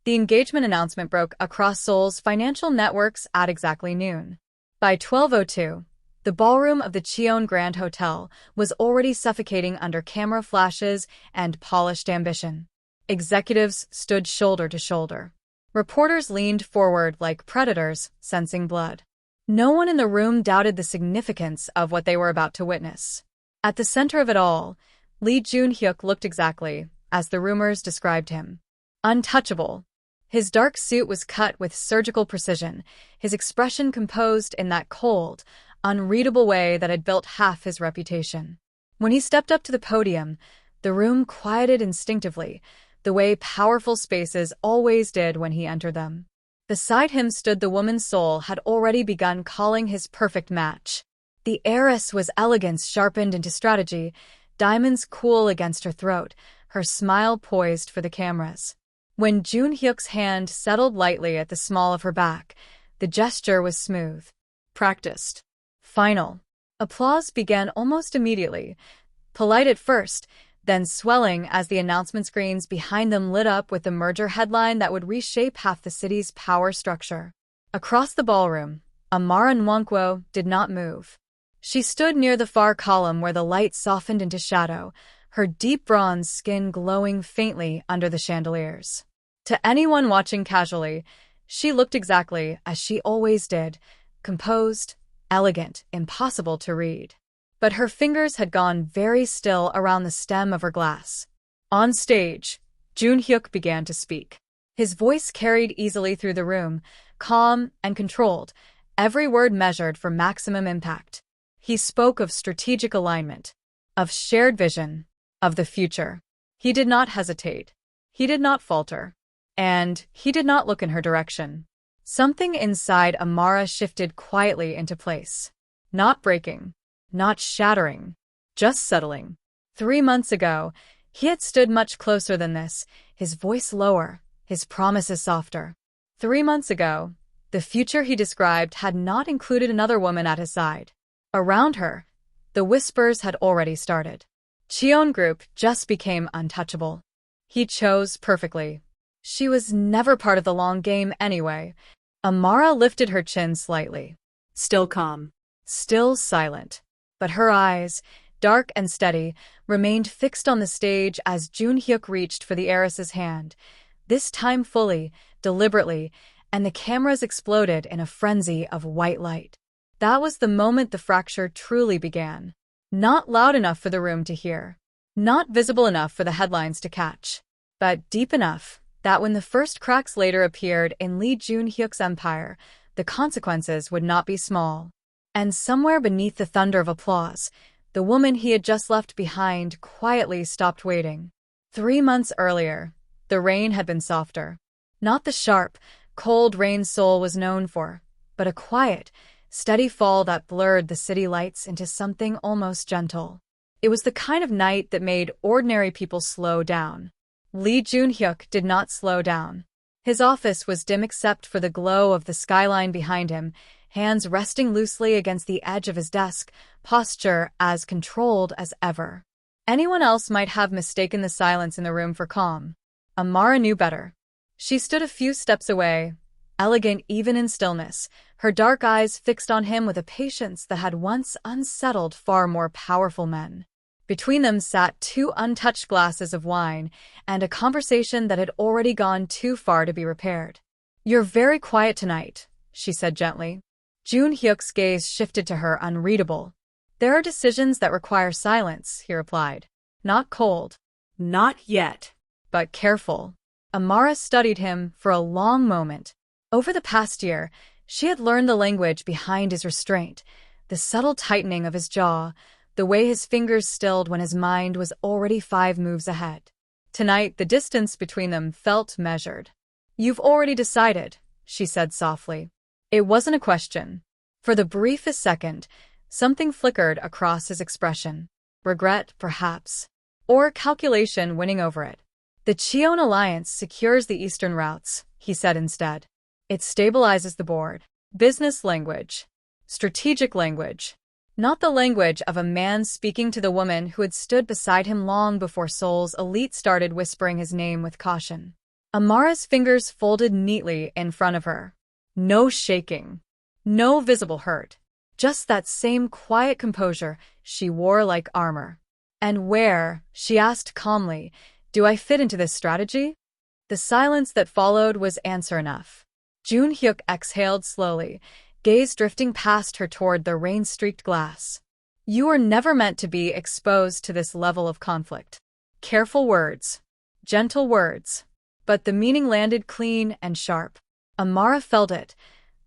The engagement announcement broke across Seoul's financial networks at exactly noon. By 12:02, the ballroom of the Cheon Grand Hotel was already suffocating under camera flashes and polished ambition. Executives stood shoulder to shoulder. Reporters leaned forward like predators, sensing blood. No one in the room doubted the significance of what they were about to witness. At the center of it all, Lee Joon-Hyuk looked exactly as the rumors described him. Untouchable. His dark suit was cut with surgical precision, his expression composed in that cold, unreadable way that had built half his reputation. When he stepped up to the podium, the room quieted instinctively, the way powerful spaces always did when he entered them. Beside him stood the woman Seoul had already begun calling his perfect match. The heiress was elegance sharpened into strategy, diamonds cool against her throat, her smile poised for the cameras. When Joon-Hyuk's hand settled lightly at the small of her back, the gesture was smooth, practiced, final. Applause began almost immediately, polite at first, then swelling as the announcement screens behind them lit up with the merger headline that would reshape half the city's power structure. Across the ballroom, Amara Nwankwo did not move. She stood near the far column where the light softened into shadow, her deep bronze skin glowing faintly under the chandeliers. To anyone watching casually, she looked exactly as she always did, composed, elegant, impossible to read. But her fingers had gone very still around the stem of her glass. On stage, Joon-Hyuk began to speak. His voice carried easily through the room, calm and controlled, every word measured for maximum impact. He spoke of strategic alignment, of shared vision, of the future. He did not hesitate. He did not falter. And he did not look in her direction. Something inside Amara shifted quietly into place. Not breaking. Not shattering, just settling. 3 months ago, he had stood much closer than this, his voice lower, his promises softer. 3 months ago, the future he described had not included another woman at his side. Around her, the whispers had already started. Cheon Group just became untouchable. He chose perfectly. She was never part of the long game anyway. Amara lifted her chin slightly. Still calm. Still silent. But her eyes, dark and steady, remained fixed on the stage as Joon-Hyuk reached for the heiress's hand, this time fully, deliberately, and the cameras exploded in a frenzy of white light. That was the moment the fracture truly began. Not loud enough for the room to hear. Not visible enough for the headlines to catch. But deep enough that when the first cracks later appeared in Lee Joon-Hyuk's empire, the consequences would not be small. And somewhere beneath the thunder of applause, the woman he had just left behind quietly stopped waiting. 3 months earlier, the rain had been softer. Not the sharp, cold rain Seoul was known for, but a quiet, steady fall that blurred the city lights into something almost gentle. It was the kind of night that made ordinary people slow down. Lee Joon-Hyuk did not slow down. His office was dim except for the glow of the skyline behind him, hands resting loosely against the edge of his desk, posture as controlled as ever. Anyone else might have mistaken the silence in the room for calm. Amara knew better. She stood a few steps away, elegant even in stillness, her dark eyes fixed on him with a patience that had once unsettled far more powerful men. Between them sat 2 untouched glasses of wine and a conversation that had already gone too far to be repaired. "You're very quiet tonight," she said gently. Joon-Hyuk's gaze shifted to her, unreadable. "There are decisions that require silence," he replied. "Not cold. Not yet. But careful." Amara studied him for a long moment. Over the past year, she had learned the language behind his restraint, the subtle tightening of his jaw, the way his fingers stilled when his mind was already 5 moves ahead. Tonight, the distance between them felt measured. "You've already decided," she said softly. It wasn't a question. For the briefest second, something flickered across his expression. Regret, perhaps. Or calculation winning over it. "The Cheon Alliance secures the eastern routes," he said instead. "It stabilizes the board. Business language. Strategic language. Not the language of a man speaking to the woman who had stood beside him long before Seoul's elite started whispering his name with caution. Amara's fingers folded neatly in front of her. No shaking. No visible hurt. Just that same quiet composure she wore like armor. "And where," she asked calmly, "do I fit into this strategy?" The silence that followed was answer enough. Joon-Hyuk exhaled slowly, gaze drifting past her toward the rain-streaked glass. "You were never meant to be exposed to this level of conflict." Careful words. Gentle words. But the meaning landed clean and sharp. Amara felt it.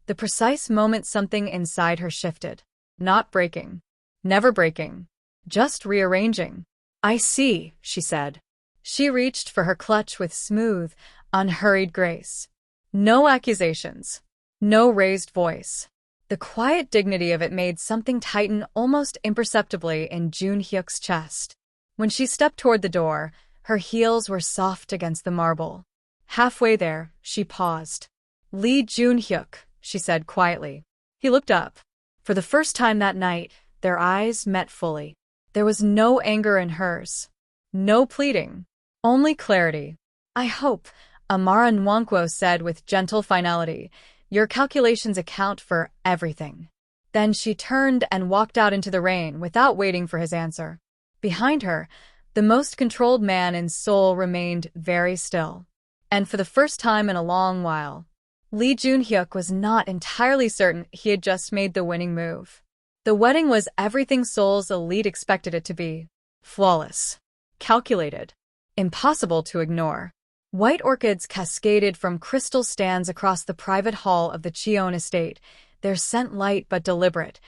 The precise moment something inside her shifted. Not breaking. Never breaking. Just rearranging. "I see," she said. She reached for her clutch with smooth, unhurried grace. No accusations. No raised voice. The quiet dignity of it made something tighten almost imperceptibly in Joon-Hyuk's chest. When she stepped toward the door, her heels were soft against the marble. Halfway there, she paused. "Lee Joon-Hyuk," she said quietly. He looked up. For the first time that night, their eyes met fully. There was no anger in hers. No pleading. Only clarity. "I hope," Amara Nwankwo said with gentle finality, "your calculations account for everything." Then she turned and walked out into the rain without waiting for his answer. Behind her, the most controlled man in Seoul remained very still. And for the first time in a long while, Lee Joon-Hyuk was not entirely certain he had just made the winning move. The wedding was everything Seoul's elite expected it to be. Flawless. Calculated. Impossible to ignore. White orchids cascaded from crystal stands across the private hall of the Cheon estate, their scent light but deliberate.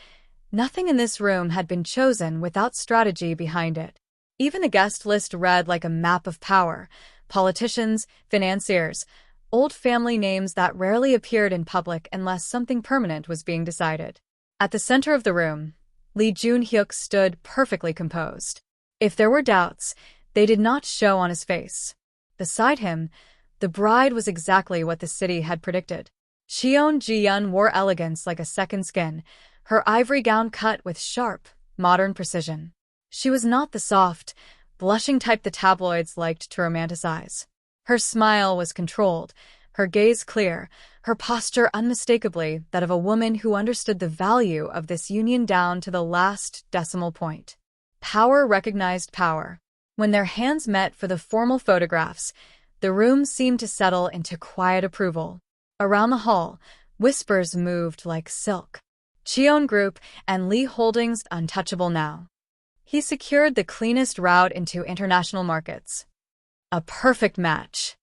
Nothing in this room had been chosen without strategy behind it. Even the guest list read like a map of power. Politicians, financiers, old family names that rarely appeared in public unless something permanent was being decided. At the center of the room, Lee Joon-Hyuk stood perfectly composed. If there were doubts, they did not show on his face. Beside him, the bride was exactly what the city had predicted. Cheon Ji-yeon wore elegance like a second skin, her ivory gown cut with sharp, modern precision. She was not the soft, blushing type the tabloids liked to romanticize. Her smile was controlled, her gaze clear, her posture unmistakably that of a woman who understood the value of this union down to the last decimal point. Power recognized power. When their hands met for the formal photographs, the room seemed to settle into quiet approval. Around the hall, whispers moved like silk. Cheon Group and Lee Holdings untouchable now. He secured the cleanest route into international markets. A perfect match.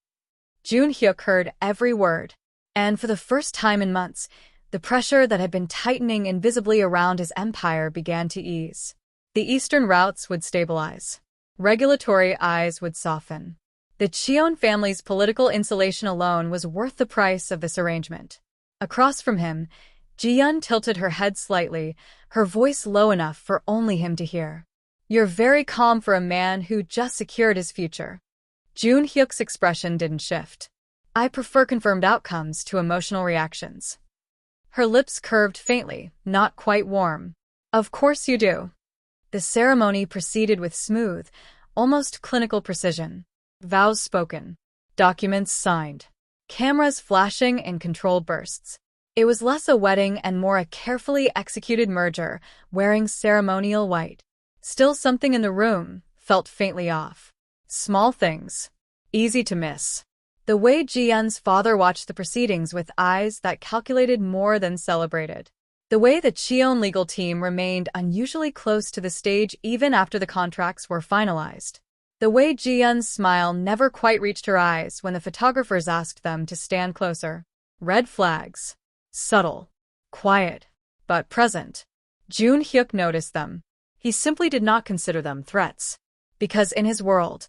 Joon-Hyuk heard every word, and for the first time in months, the pressure that had been tightening invisibly around his empire began to ease. The eastern routes would stabilize. Regulatory eyes would soften. The Cheon family's political insulation alone was worth the price of this arrangement. Across from him, Ji-yeon tilted her head slightly, her voice low enough for only him to hear. "You're very calm for a man who just secured his future." Joon-Hyuk's expression didn't shift. "I prefer confirmed outcomes to emotional reactions." Her lips curved faintly, not quite warm. "Of course you do." The ceremony proceeded with smooth, almost clinical precision. Vows spoken. Documents signed. Cameras flashing in controlled bursts. It was less a wedding and more a carefully executed merger, wearing ceremonial white. Still something in the room felt faintly off. Small things. Easy to miss. The way Ji-yeon's father watched the proceedings with eyes that calculated more than celebrated. The way the Cheon legal team remained unusually close to the stage even after the contracts were finalized. The way Ji-yeon's smile never quite reached her eyes when the photographers asked them to stand closer. Red flags. Subtle. Quiet. But present. Joon-Hyuk noticed them. He simply did not consider them threats. Because in his world,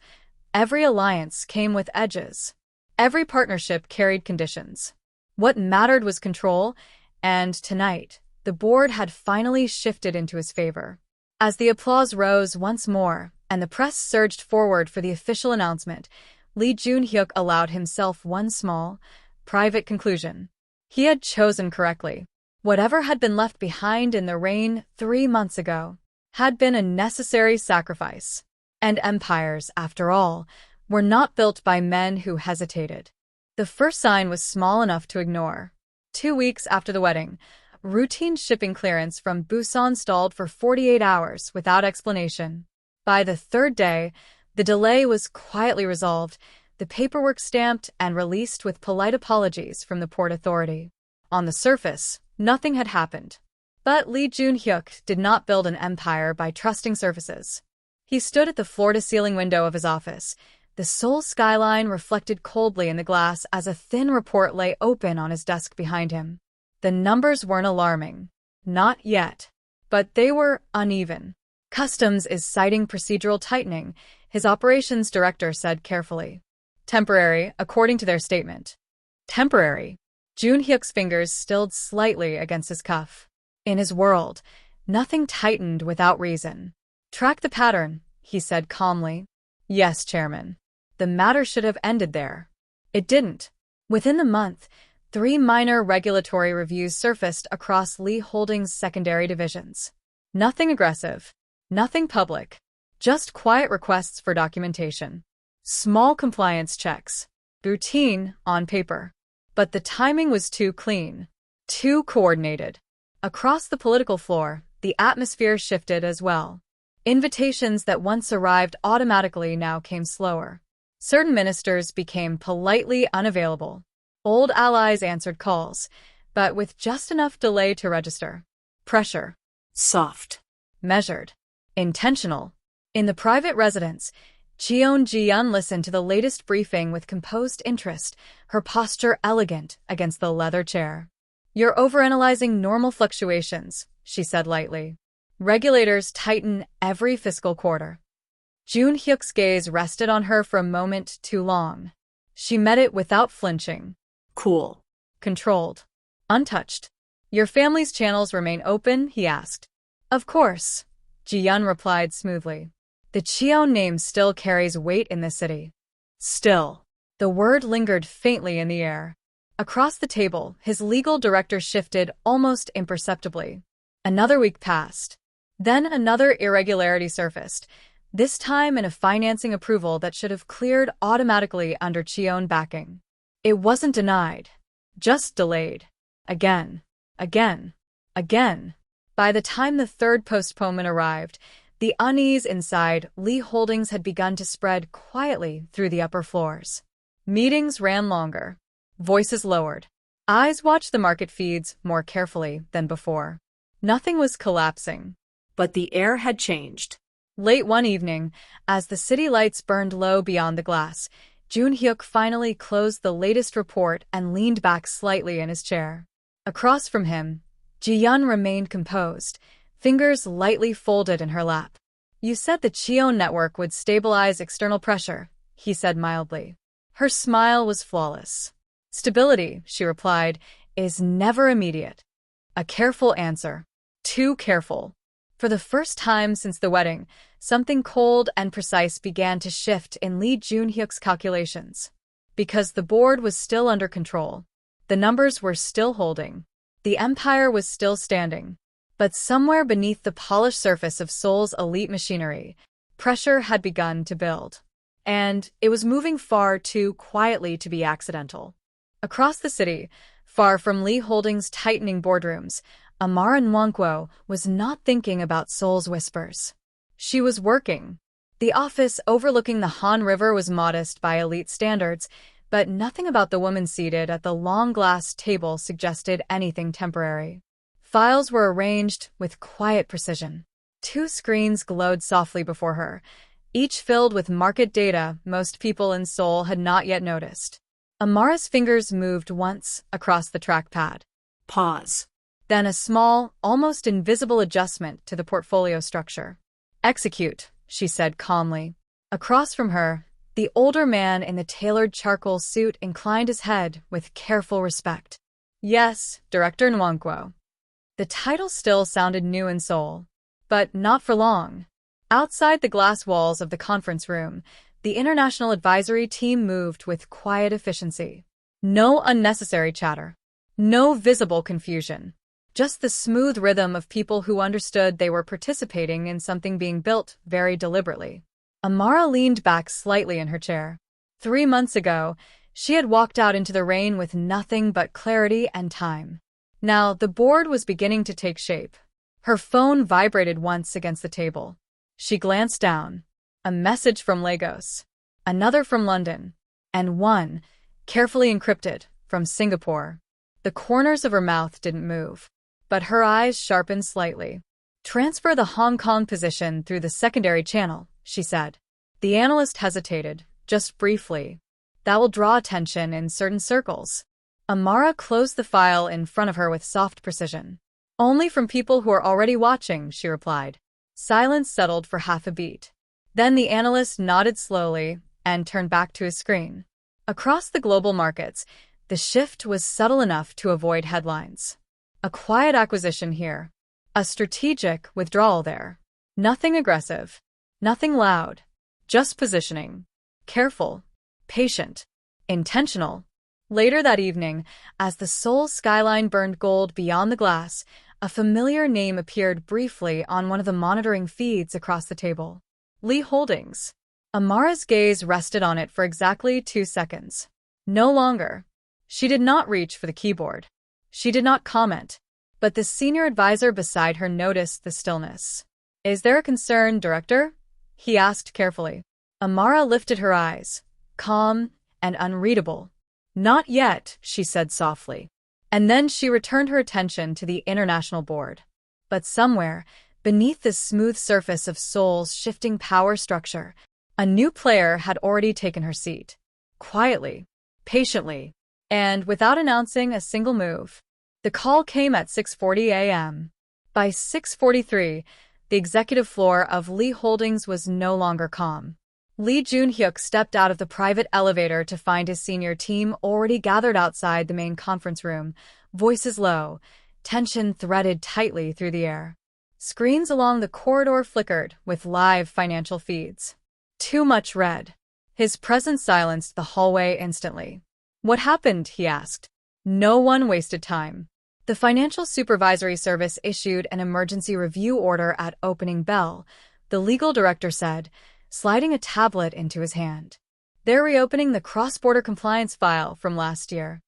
every alliance came with edges. Every partnership carried conditions. What mattered was control, and tonight, the board had finally shifted into his favor. As the applause rose once more, and the press surged forward for the official announcement, Lee Joon-Hyuk allowed himself one small, private conclusion. He had chosen correctly. Whatever had been left behind in the rain 3 months ago had been a necessary sacrifice. And empires, after all, were not built by men who hesitated. The first sign was small enough to ignore. 2 weeks after the wedding, routine shipping clearance from Busan stalled for 48 hours without explanation. By the third day, the delay was quietly resolved, the paperwork stamped and released with polite apologies from the port authority. On the surface, nothing had happened. But Lee Joon-Hyuk did not build an empire by trusting surfaces. He stood at the floor-to-ceiling window of his office. The Seoul skyline reflected coldly in the glass as a thin report lay open on his desk behind him. The numbers weren't alarming. Not yet. But they were uneven. Customs is citing procedural tightening, his operations director said carefully. Temporary, according to their statement. Temporary. Joon-Hyuk's fingers stilled slightly against his cuff. In his world, nothing tightened without reason. Track the pattern, he said calmly. Yes, Chairman. The matter should have ended there. It didn't. Within the month, 3 minor regulatory reviews surfaced across Lee Holdings' secondary divisions. Nothing aggressive. Nothing public. Just quiet requests for documentation. Small compliance checks. Routine, on paper. But the timing was too clean. Too coordinated. Across the political floor, the atmosphere shifted as well. Invitations that once arrived automatically now came slower. Certain ministers became politely unavailable. Old allies answered calls, but with just enough delay to register. Pressure. Soft. Measured. Intentional. In the private residence, Ji-yeon listened to the latest briefing with composed interest, her posture elegant against the leather chair. You're overanalyzing normal fluctuations, she said lightly. Regulators tighten every fiscal quarter. Joon-Hyuk's gaze rested on her for a moment too long. She met it without flinching. Cool. Controlled. Untouched. Your family's channels remain open, he asked. Of course, Ji-yeon replied smoothly. The Cheon name still carries weight in this city. Still. The word lingered faintly in the air. Across the table, his legal director shifted almost imperceptibly. Another week passed. Then another irregularity surfaced, this time in a financing approval that should have cleared automatically under Cheon backing. It wasn't denied, just delayed. Again. Again. Again. By the time the third postponement arrived, the unease inside Lee Holdings had begun to spread quietly through the upper floors. Meetings ran longer. Voices lowered. Eyes watched the market feeds more carefully than before. Nothing was collapsing. But the air had changed. Late one evening, as the city lights burned low beyond the glass, Joon-Hyuk finally closed the latest report and leaned back slightly in his chair. Across from him, Ji-yeon remained composed, fingers lightly folded in her lap. You said the Cheon network would stabilize external pressure, he said mildly. Her smile was flawless. Stability, she replied, is never immediate. A careful answer. Too careful. For the first time since the wedding, something cold and precise began to shift in Lee Joon-Hyuk's calculations. Because the board was still under control. The numbers were still holding. The empire was still standing. But somewhere beneath the polished surface of Seoul's elite machinery, pressure had begun to build. And it was moving far too quietly to be accidental. Across the city, far from Lee Holdings' tightening boardrooms, Amara Nwankwo was not thinking about Seoul's whispers. She was working. The office overlooking the Han River was modest by elite standards, but nothing about the woman seated at the long glass table suggested anything temporary. Files were arranged with quiet precision. 2 screens glowed softly before her, each filled with market data most people in Seoul had not yet noticed. Amara's fingers moved once across the trackpad. Pause. Then a small, almost invisible adjustment to the portfolio structure. Execute, she said calmly. Across from her, the older man in the tailored charcoal suit inclined his head with careful respect. Yes, Director Nwankwo. The title still sounded new in Seoul. But not for long. Outside the glass walls of the conference room, the international advisory team moved with quiet efficiency. No unnecessary chatter. No visible confusion. Just the smooth rhythm of people who understood they were participating in something being built very deliberately. Amara leaned back slightly in her chair. 3 months ago, she had walked out into the rain with nothing but clarity and time. Now, the board was beginning to take shape. Her phone vibrated once against the table. She glanced down. A message from Lagos. Another from London. And one, carefully encrypted, from Singapore. The corners of her mouth didn't move, but her eyes sharpened slightly. "Transfer the Hong Kong position through the secondary channel," she said. The analyst hesitated, just briefly. "That will draw attention in certain circles." Amara closed the file in front of her with soft precision. "Only from people who are already watching," she replied. Silence settled for half a beat. Then the analyst nodded slowly and turned back to his screen. Across the global markets, the shift was subtle enough to avoid headlines. A quiet acquisition here. A strategic withdrawal there. Nothing aggressive. Nothing loud. Just positioning. Careful. Patient. Intentional. Later that evening, as the Seoul skyline burned gold beyond the glass, a familiar name appeared briefly on one of the monitoring feeds across the table. Lee Holdings. Amara's gaze rested on it for exactly 2 seconds. No longer. She did not reach for the keyboard. She did not comment. But the senior advisor beside her noticed the stillness. "Is there a concern, Director?" he asked carefully. Amara lifted her eyes, calm and unreadable. "Not yet," she said softly. And then she returned her attention to the international board. But somewhere, beneath the smooth surface of Seoul's shifting power structure, a new player had already taken her seat. Quietly, patiently, and without announcing a single move. The call came at 6:40 a.m. By 6:43, the executive floor of Lee Holdings was no longer calm. Lee Joon-Hyuk stepped out of the private elevator to find his senior team already gathered outside the main conference room, voices low, tension threaded tightly through the air. Screens along the corridor flickered with live financial feeds. Too much red. His presence silenced the hallway instantly. "What happened?" he asked. No one wasted time. The Financial Supervisory Service issued an emergency review order at opening bell, the legal director said, sliding a tablet into his hand. "They're reopening the cross-border compliance file from last year."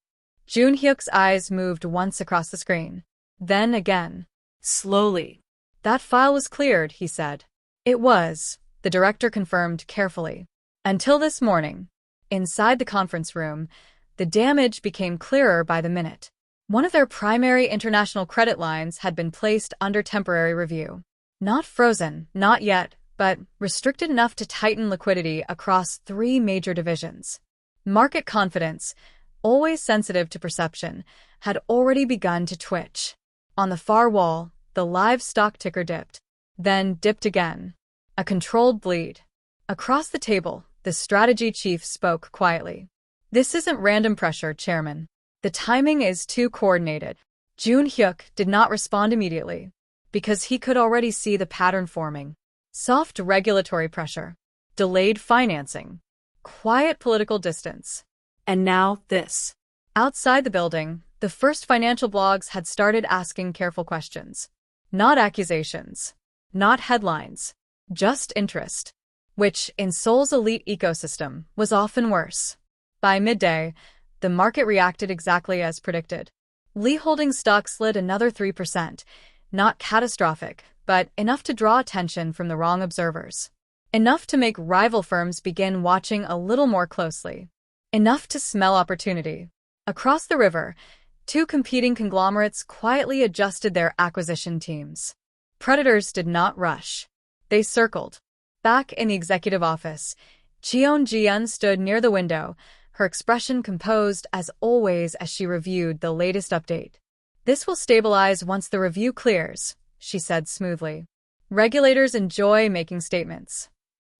Joon-Hyuk's eyes moved once across the screen. Then again. Slowly. "That file was cleared," he said. "It was," the director confirmed carefully. "Until this morning." Inside the conference room, the damage became clearer by the minute. One of their primary international credit lines had been placed under temporary review. Not frozen, not yet, but restricted enough to tighten liquidity across 3 major divisions. Market confidence, always sensitive to perception, had already begun to twitch. On the far wall, the live stock ticker dipped, then dipped again. A controlled bleed. Across the table, the strategy chief spoke quietly. "This isn't random pressure, Chairman. The timing is too coordinated." Joon-Hyuk did not respond immediately, because he could already see the pattern forming. Soft regulatory pressure. Delayed financing. Quiet political distance. And now this. Outside the building, the first financial blogs had started asking careful questions. Not accusations. Not headlines. Just interest. Which, in Seoul's elite ecosystem, was often worse. By midday, the market reacted exactly as predicted. Lee Holdings stock slid another 3%, not catastrophic, but enough to draw attention from the wrong observers. Enough to make rival firms begin watching a little more closely. Enough to smell opportunity. Across the river, 2 competing conglomerates quietly adjusted their acquisition teams. Predators did not rush. They circled. Back in the executive office, Cheon Ji-eun stood near the window, her expression composed as always as she reviewed the latest update. "This will stabilize once the review clears," she said smoothly. "Regulators enjoy making statements."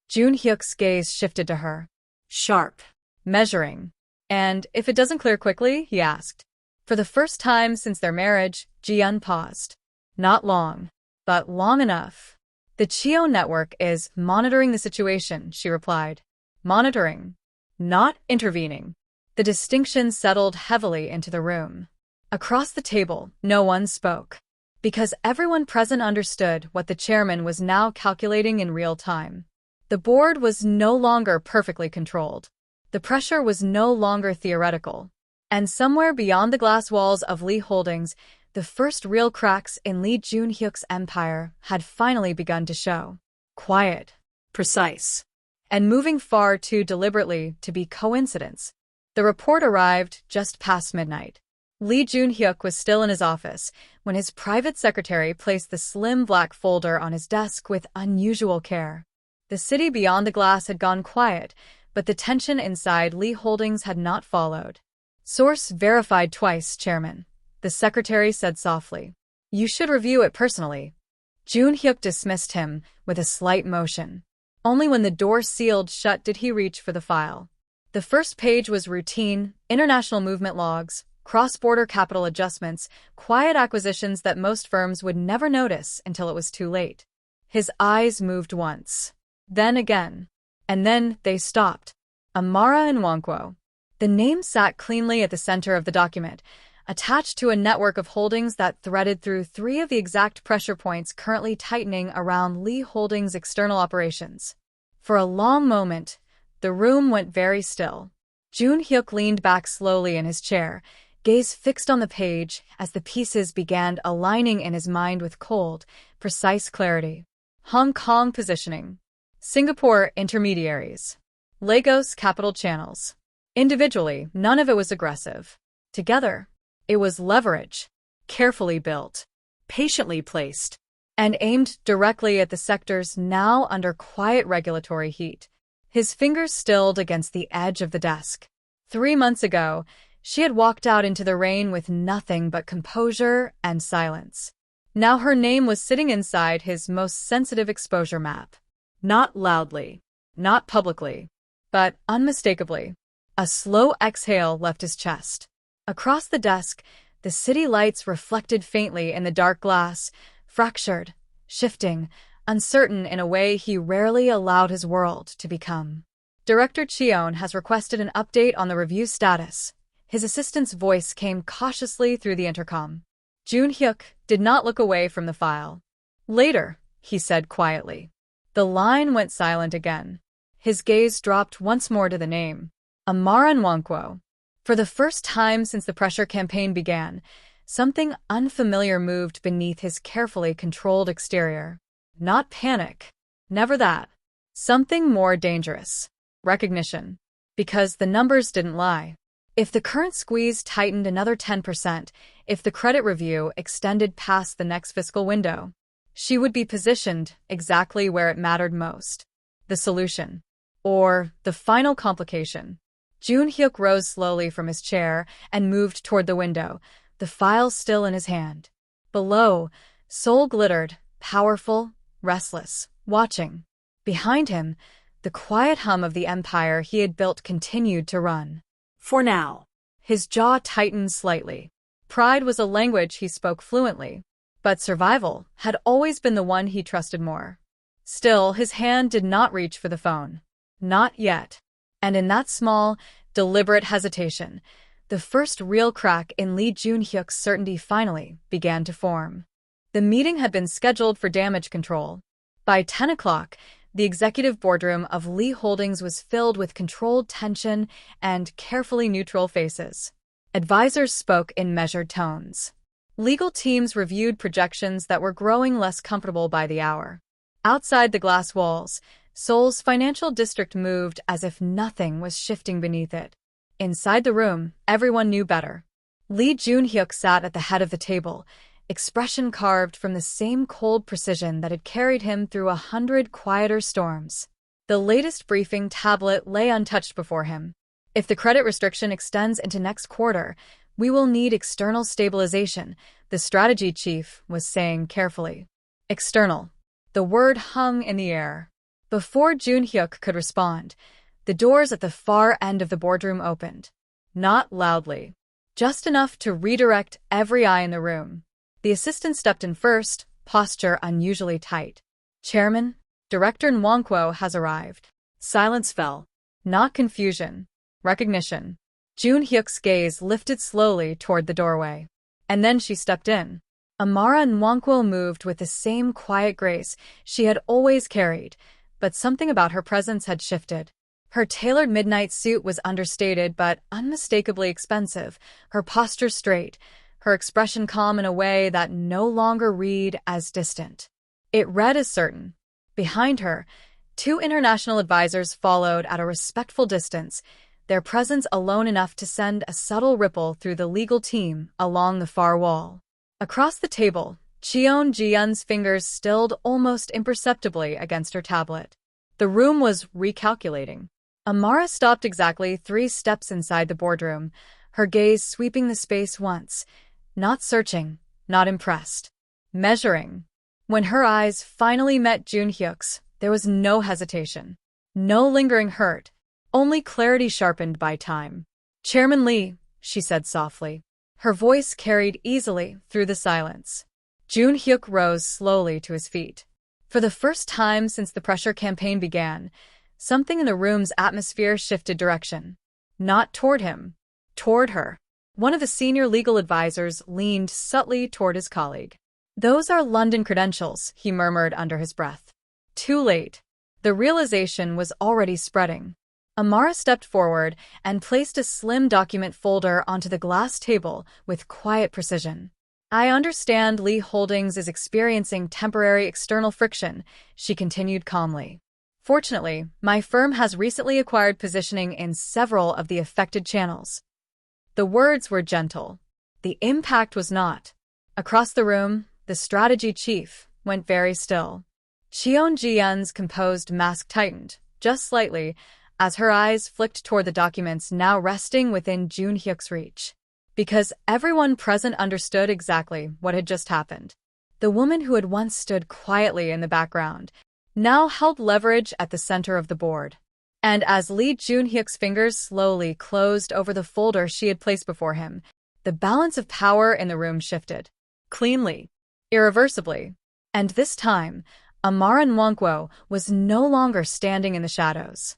Joon-Hyuk's gaze shifted to her. Sharp. Measuring. "And if it doesn't clear quickly?" he asked. For the first time since their marriage, Ji-eun paused. "Not long. But long enough." "The Cheon network is monitoring the situation," she replied. Monitoring. Not intervening. The distinction settled heavily into the room. Across the table, no one spoke. Because everyone present understood what the chairman was now calculating in real time. The board was no longer perfectly controlled. The pressure was no longer theoretical. And somewhere beyond the glass walls of Lee Holdings, the first real cracks in Lee Joon-Hyuk's empire had finally begun to show. Quiet, precise, and moving far too deliberately to be coincidence. The report arrived just past midnight. Lee Joon-Hyuk was still in his office when his private secretary placed the slim black folder on his desk with unusual care. The city beyond the glass had gone quiet, but the tension inside Lee Holdings had not followed. Source verified twice, Chairman, the secretary said softly. You should review it personally. Joon-Hyuk dismissed him with a slight motion. Only when the door sealed shut did he reach for the file. The first page was routine, international movement logs, cross-border capital adjustments, quiet acquisitions that most firms would never notice until it was too late. His eyes moved once, then again, and then they stopped. Amara Nwankwo. The name sat cleanly at the center of the document, attached to a network of holdings that threaded through 3 of the exact pressure points currently tightening around Lee Holdings' external operations. For a long moment, the room went very still. Joon-Hyuk leaned back slowly in his chair, gaze fixed on the page as the pieces began aligning in his mind with cold, precise clarity. Hong Kong positioning. Singapore intermediaries. Lagos capital channels. Individually, none of it was aggressive. Together, it was leverage, carefully built, patiently placed, and aimed directly at the sectors now under quiet regulatory heat. His fingers stilled against the edge of the desk. 3 months ago, she had walked out into the rain with nothing but composure and silence. Now her name was sitting inside his most sensitive exposure map. Not loudly, not publicly, but unmistakably. A slow exhale left his chest. Across the desk, the city lights reflected faintly in the dark glass, fractured, shifting, uncertain in a way he rarely allowed his world to become. Director Cheon has requested an update on the review status. His assistant's voice came cautiously through the intercom. Joon-Hyuk did not look away from the file. Later, he said quietly. The line went silent again. His gaze dropped once more to the name. Amara Nwankwo. For the first time since the pressure campaign began, something unfamiliar moved beneath his carefully controlled exterior. Not panic. Never that. Something more dangerous. Recognition. Because the numbers didn't lie. If the current squeeze tightened another 10%, if the credit review extended past the next fiscal window, she would be positioned exactly where it mattered most. The solution. Or the final complication. Joon-Hyuk rose slowly from his chair and moved toward the window, the file still in his hand. Below, Seoul glittered, powerful, restless, watching. Behind him, the quiet hum of the empire he had built continued to run. For now. His jaw tightened slightly. Pride was a language he spoke fluently, but survival had always been the one he trusted more. Still, his hand did not reach for the phone. Not yet. And in that small, deliberate hesitation, the first real crack in Lee Joon-Hyuk's certainty finally began to form. The meeting had been scheduled for damage control. By 10 o'clock, the executive boardroom of Lee Holdings was filled with controlled tension and carefully neutral faces. Advisors spoke in measured tones. Legal teams reviewed projections that were growing less comfortable by the hour. Outside the glass walls, Seoul's financial district moved as if nothing was shifting beneath it. Inside the room, everyone knew better. Lee Joon-Hyuk sat at the head of the table, expression carved from the same cold precision that had carried him through 100 quieter storms. The latest briefing tablet lay untouched before him. If the credit restriction extends into next quarter, we will need external stabilization, the strategy chief was saying carefully. External. The word hung in the air. Before Joon-Hyuk could respond, the doors at the far end of the boardroom opened. Not loudly. Just enough to redirect every eye in the room. The assistant stepped in first, posture unusually tight. Chairman, Director Nwankwo has arrived. Silence fell. Not confusion. Recognition. Joon-Hyuk's gaze lifted slowly toward the doorway. And then she stepped in. Amara Nwankwo moved with the same quiet grace she had always carried, but something about her presence had shifted. Her tailored midnight suit was understated but unmistakably expensive, her posture straight, her expression calm in a way that no longer read as distant. It read as certain. Behind her, two international advisors followed at a respectful distance, their presence alone enough to send a subtle ripple through the legal team along the far wall. Across the table, Cheon Ji-yeon's fingers stilled almost imperceptibly against her tablet. The room was recalculating. Amara stopped exactly 3 steps inside the boardroom, her gaze sweeping the space once, not searching, not impressed, measuring. When her eyes finally met Joon-Hyuk's, there was no hesitation, no lingering hurt, only clarity sharpened by time. "Chairman Lee," she said softly. Her voice carried easily through the silence. Joon-Hyuk rose slowly to his feet. For the first time since the pressure campaign began, something in the room's atmosphere shifted direction. Not toward him, toward her. One of the senior legal advisors leaned subtly toward his colleague. "Those are London credentials," he murmured under his breath. Too late. The realization was already spreading. Amara stepped forward and placed a slim document folder onto the glass table with quiet precision. "I understand Lee Holdings is experiencing temporary external friction," she continued calmly. "Fortunately, my firm has recently acquired positioning in several of the affected channels." The words were gentle. The impact was not. Across the room, the strategy chief went very still. Cheon Ji-yeon's composed mask tightened, just slightly, as her eyes flicked toward the documents now resting within Joon-Hyuk's reach. Because everyone present understood exactly what had just happened. The woman who had once stood quietly in the background now held leverage at the center of the board. And as Lee Joon-Hyuk's fingers slowly closed over the folder she had placed before him, the balance of power in the room shifted. Cleanly. Irreversibly. And this time, Amara Nwankwo was no longer standing in the shadows.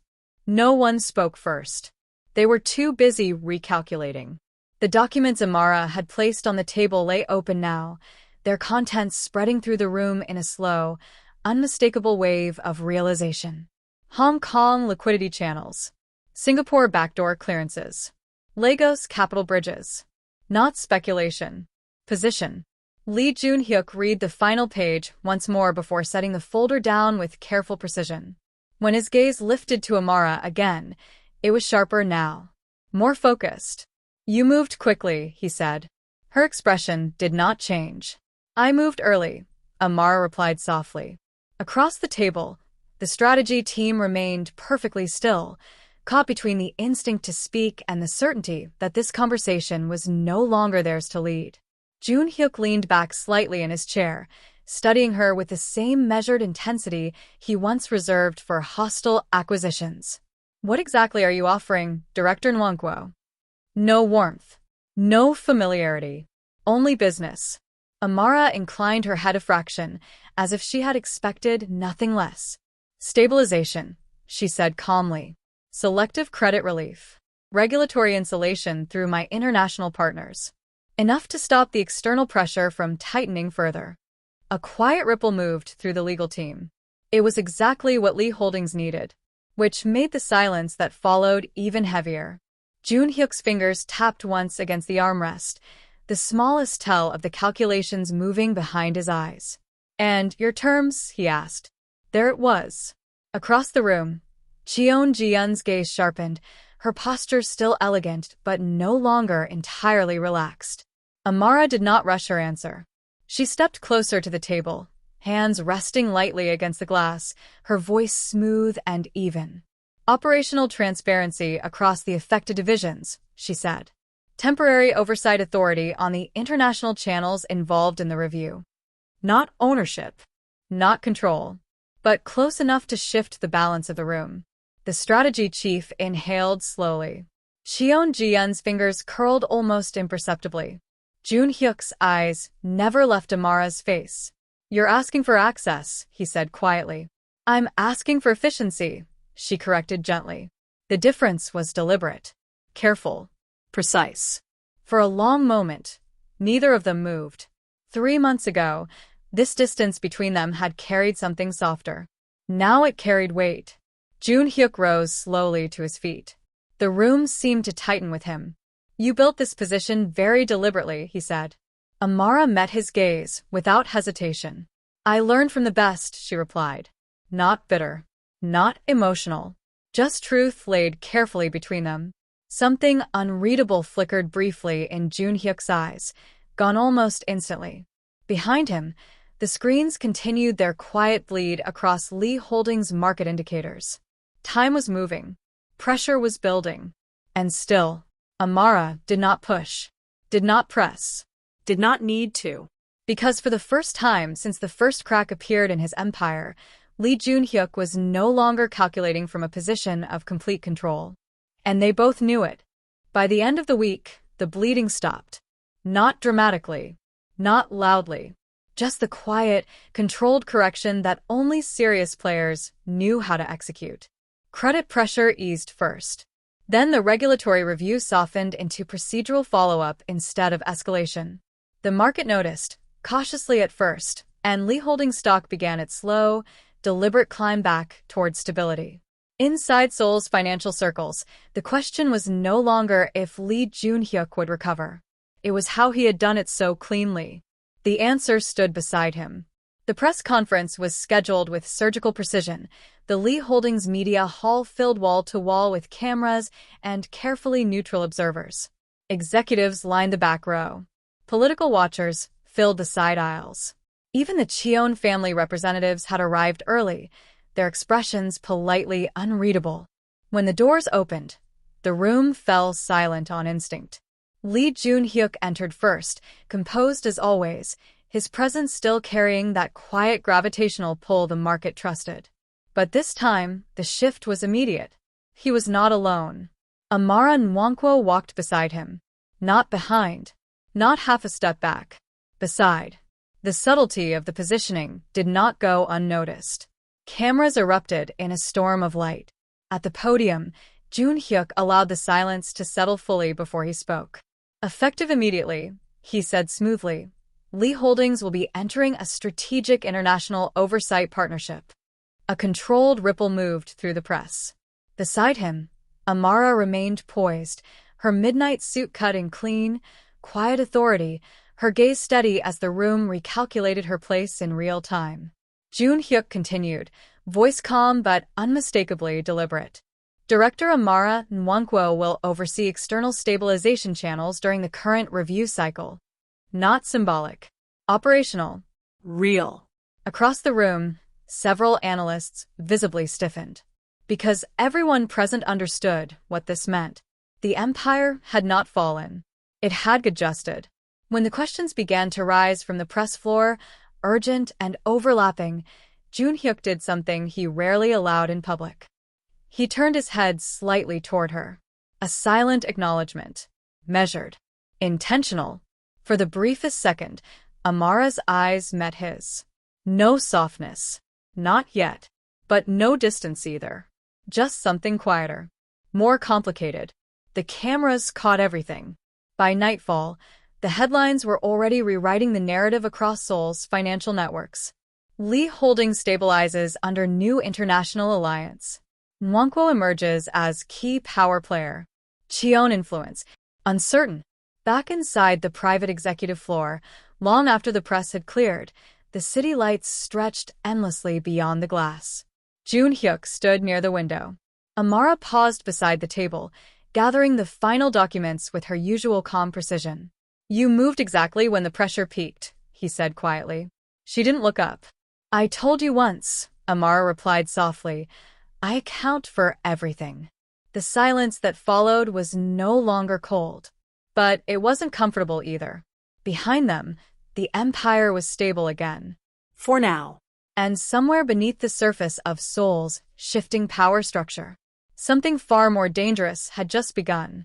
No one spoke first. They were too busy recalculating. The documents Amara had placed on the table lay open now, their contents spreading through the room in a slow, unmistakable wave of realization. Hong Kong liquidity channels. Singapore backdoor clearances. Lagos capital bridges. Not speculation. Position. Lee Joon-Hyuk read the final page once more before setting the folder down with careful precision. When his gaze lifted to Amara again, it was sharper now. More focused. "You moved quickly," he said. Her expression did not change. "I moved early," Amara replied softly. Across the table, the strategy team remained perfectly still, caught between the instinct to speak and the certainty that this conversation was no longer theirs to lead. Joon-Hyuk leaned back slightly in his chair, studying her with the same measured intensity he once reserved for hostile acquisitions. "What exactly are you offering, Director Nwankwo?" No warmth. No familiarity. Only business. Amara inclined her head a fraction, as if she had expected nothing less. "Stabilization," she said calmly. "Selective credit relief. Regulatory insulation through my international partners. Enough to stop the external pressure from tightening further." A quiet ripple moved through the legal team. It was exactly what Lee Holdings needed, which made the silence that followed even heavier. Joon-Hyuk's fingers tapped once against the armrest, the smallest tell of the calculations moving behind his eyes. "And your terms?" he asked. There it was. Across the room, Cheon Ji-yeon's gaze sharpened, her posture still elegant but no longer entirely relaxed. Amara did not rush her answer. She stepped closer to the table, hands resting lightly against the glass, her voice smooth and even. "Operational transparency across the affected divisions," she said. "Temporary oversight authority on the international channels involved in the review. Not ownership, not control, but close enough to shift the balance of the room." The strategy chief inhaled slowly. Cheon Ji-yeon's fingers curled almost imperceptibly. Joon-Hyuk's eyes never left Amara's face. "You're asking for access," he said quietly. "I'm asking for efficiency," she corrected gently. The difference was deliberate, careful, precise. For a long moment, neither of them moved. 3 months ago, this distance between them had carried something softer. Now it carried weight. Joon-Hyuk rose slowly to his feet. The room seemed to tighten with him. "You built this position very deliberately," he said. Amara met his gaze without hesitation. "I learned from the best," she replied. Not bitter. Not emotional. Just truth laid carefully between them. Something unreadable flickered briefly in Joon-Hyuk's eyes, gone almost instantly. Behind him, the screens continued their quiet bleed across Lee Holdings' market indicators. Time was moving. Pressure was building. And still, Amara did not push, did not press, did not need to. Because for the first time since the first crack appeared in his empire, Lee Joon-Hyuk was no longer calculating from a position of complete control. And they both knew it. By the end of the week, the bleeding stopped. Not dramatically, not loudly, just the quiet, controlled correction that only serious players knew how to execute. Credit pressure eased first. Then the regulatory review softened into procedural follow-up instead of escalation. The market noticed, cautiously at first, and Lee Holdings stock began its slow, deliberate climb back toward stability. Inside Seoul's financial circles, the question was no longer if Lee Joon-Hyuk would recover. It was how he had done it so cleanly. The answer stood beside him. The press conference was scheduled with surgical precision, the Lee Holdings media hall filled wall to wall with cameras and carefully neutral observers. Executives lined the back row. Political watchers filled the side aisles. Even the Cheon family representatives had arrived early, their expressions politely unreadable. When the doors opened, the room fell silent on instinct. Lee Joon-Hyuk entered first, composed as always, his presence still carrying that quiet gravitational pull the market trusted. But this time, the shift was immediate. He was not alone. Amara Nwankwo walked beside him. Not behind. Not half a step back. Beside. The subtlety of the positioning did not go unnoticed. Cameras erupted in a storm of light. At the podium, Joon-Hyuk allowed the silence to settle fully before he spoke. "Effective immediately," he said smoothly, "Lee Holdings will be entering a strategic international oversight partnership." A controlled ripple moved through the press. Beside him, Amara remained poised, her midnight suit cut in clean, quiet authority, her gaze steady as the room recalculated her place in real time. Joon-Hyuk continued, voice calm but unmistakably deliberate. "Director Amara Nwankwo will oversee external stabilization channels during the current review cycle. Not symbolic. Operational. Real." Across the room, several analysts visibly stiffened. Because everyone present understood what this meant. The empire had not fallen. It had adjusted. When the questions began to rise from the press floor, urgent and overlapping, Joon-Hyuk did something he rarely allowed in public. He turned his head slightly toward her. A silent acknowledgement. Measured. Intentional. For the briefest second, Amara's eyes met his. No softness. Not yet. But no distance either. Just something quieter. More complicated. The cameras caught everything. By nightfall, the headlines were already rewriting the narrative across Seoul's financial networks. Lee Holdings stabilizes under new international alliance. Nwankwo emerges as key power player. Cheon influence. Uncertain. Back inside the private executive floor, long after the press had cleared, the city lights stretched endlessly beyond the glass. Joon-Hyuk stood near the window. Amara paused beside the table, gathering the final documents with her usual calm precision. "You moved exactly when the pressure peaked," he said quietly. She didn't look up. "I told you once," Amara replied softly. "I account for everything." The silence that followed was no longer cold. But it wasn't comfortable either. Behind them, the empire was stable again. For now. And somewhere beneath the surface of Seoul's shifting power structure, something far more dangerous had just begun.